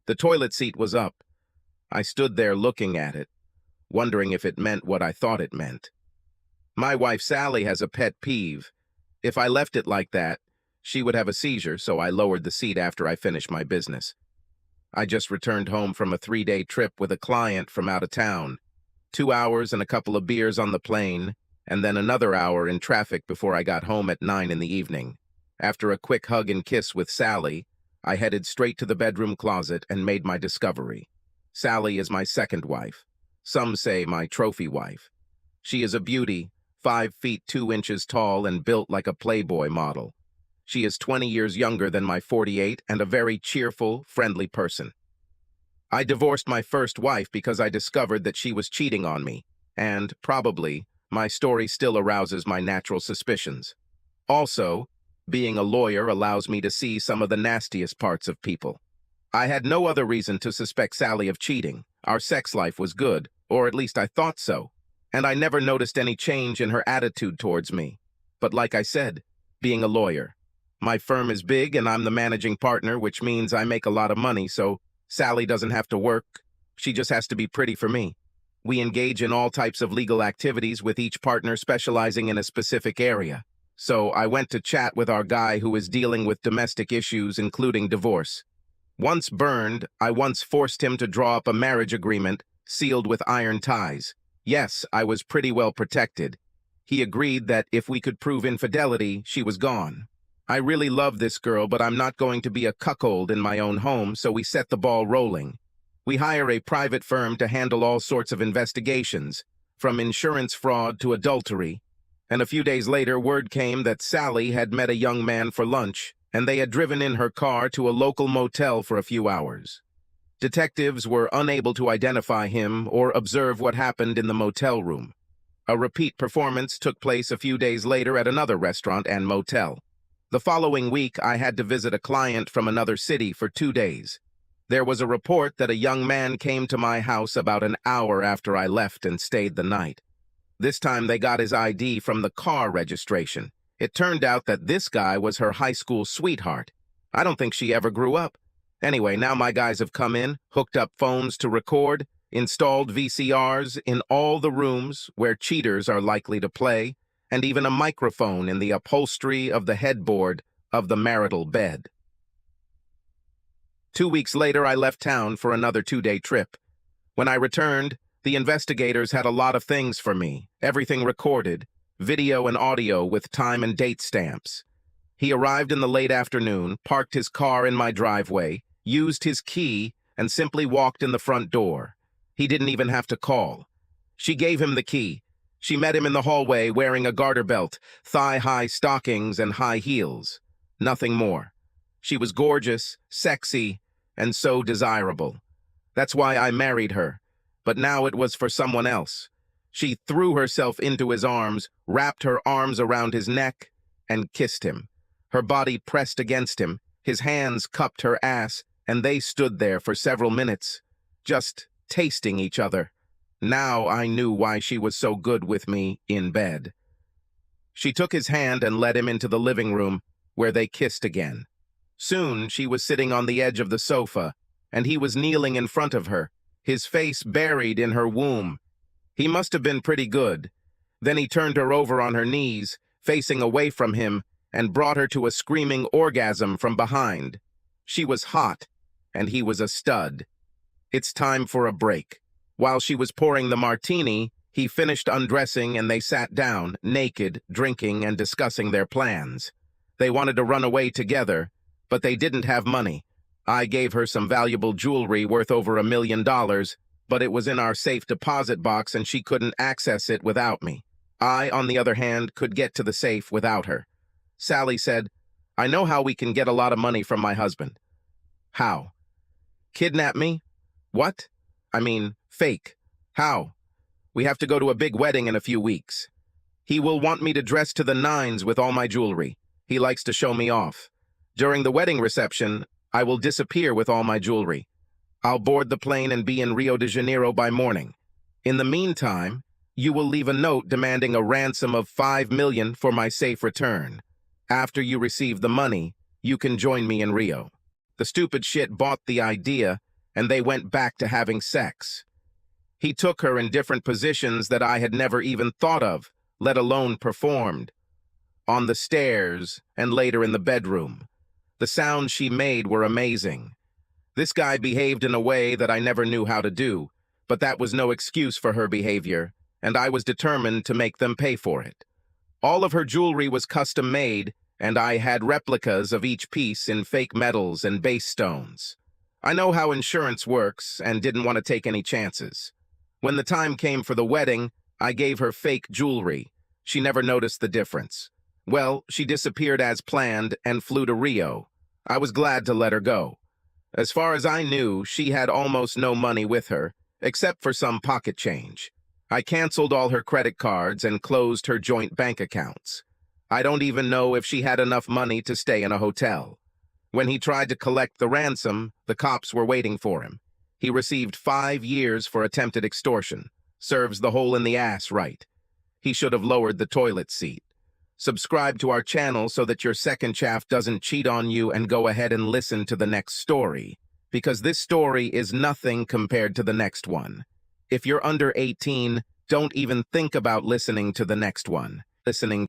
The toilet seat was up. I stood there looking at it, wondering if it meant what I thought it meant. My wife Sally has a pet peeve. If I left it like that, she would have a seizure, so I lowered the seat after I finished my business. I just returned home from a 3-day trip with a client from out of town. 2 hours and a couple of beers on the plane, and then another hour in traffic before I got home at 9 in the evening. After a quick hug and kiss with Sally, I headed straight to the bedroom closet and made my discovery. Sally is my second wife. Some say my trophy wife. She is a beauty, 5 feet 2 inches tall and built like a Playboy model. She is 20 years younger than my 48 and a very cheerful, friendly person. I divorced my first wife because I discovered that she was cheating on me, and, probably, my story still arouses my natural suspicions. Also, being a lawyer allows me to see some of the nastiest parts of people. I had no other reason to suspect Sally of cheating. Our sex life was good, or at least I thought so, and I never noticed any change in her attitude towards me. But like I said, being a lawyer, my firm is big and I'm the managing partner, which means I make a lot of money, so Sally doesn't have to work. She just has to be pretty for me. We engage in all types of legal activities with each partner specializing in a specific area. So I went to chat with our guy who is dealing with domestic issues, including divorce. Once burned, I once forced him to draw up a marriage agreement sealed with iron ties. Yes, I was pretty well protected. He agreed that if we could prove infidelity, she was gone. I really love this girl, but I'm not going to be a cuckold in my own home, so we set the ball rolling. We hire a private firm to handle all sorts of investigations, from insurance fraud to adultery. And a few days later, word came that Sally had met a young man for lunch, and they had driven in her car to a local motel for a few hours. Detectives were unable to identify him or observe what happened in the motel room. A repeat performance took place a few days later at another restaurant and motel. The following week, I had to visit a client from another city for 2 days. There was a report that a young man came to my house about an hour after I left and stayed the night. This time they got his ID from the car registration. It turned out that this guy was her high school sweetheart. I don't think she ever grew up. Anyway, now my guys have come in, hooked up phones to record, installed VCRs in all the rooms where cheaters are likely to play, and even a microphone in the upholstery of the headboard of the marital bed. 2 weeks later, I left town for another 2-day trip. When I returned, the investigators had a lot of things for me, everything recorded, video and audio with time and date stamps. He arrived in the late afternoon, parked his car in my driveway, used his key, and simply walked in the front door. He didn't even have to call. She gave him the key. She met him in the hallway wearing a garter belt, thigh-high stockings, and high heels. Nothing more. She was gorgeous, sexy, and so desirable. That's why I married her. But now it was for someone else. She threw herself into his arms, wrapped her arms around his neck, and kissed him. Her body pressed against him, his hands cupped her ass, and they stood there for several minutes, just tasting each other. Now I knew why she was so good with me in bed. She took his hand and led him into the living room, where they kissed again. Soon she was sitting on the edge of the sofa, and he was kneeling in front of her, his face buried in her womb. He must have been pretty good. Then he turned her over on her knees, facing away from him, and brought her to a screaming orgasm from behind. She was hot, and he was a stud. It's time for a break. While she was pouring the martini, he finished undressing and they sat down, naked, drinking and discussing their plans. They wanted to run away together, but they didn't have money. I gave her some valuable jewelry worth over $1 million, but it was in our safe deposit box and she couldn't access it without me. I, on the other hand, could get to the safe without her. Sally said, "I know how we can get a lot of money from my husband." "How?" "Kidnap me?" "What?" "I mean, fake." "How?" "We have to go to a big wedding in a few weeks. He will want me to dress to the nines with all my jewelry. He likes to show me off. During the wedding reception, I will disappear with all my jewelry. I'll board the plane and be in Rio de Janeiro by morning. In the meantime, you will leave a note demanding a ransom of $5 million for my safe return. After you receive the money, you can join me in Rio." The stupid shit bought the idea, and they went back to having sex. He took her in different positions that I had never even thought of, let alone performed. On the stairs, and later in the bedroom. The sounds she made were amazing. This guy behaved in a way that I never knew how to do, but that was no excuse for her behavior, and I was determined to make them pay for it. All of her jewelry was custom-made, and I had replicas of each piece in fake metals and base stones. I know how insurance works and didn't want to take any chances. When the time came for the wedding, I gave her fake jewelry. She never noticed the difference. Well, she disappeared as planned and flew to Rio. I was glad to let her go. As far as I knew, she had almost no money with her, except for some pocket change. I canceled all her credit cards and closed her joint bank accounts. I don't even know if she had enough money to stay in a hotel. When he tried to collect the ransom, the cops were waiting for him. He received 5 years for attempted extortion. Serves the hole in the ass right. He should have lowered the toilet seat. Subscribe to our channel so that your second chaff doesn't cheat on you, and go ahead and listen to the next story, because this story is nothing compared to the next one. If you're under 18, don't even think about listening to the next one. Listening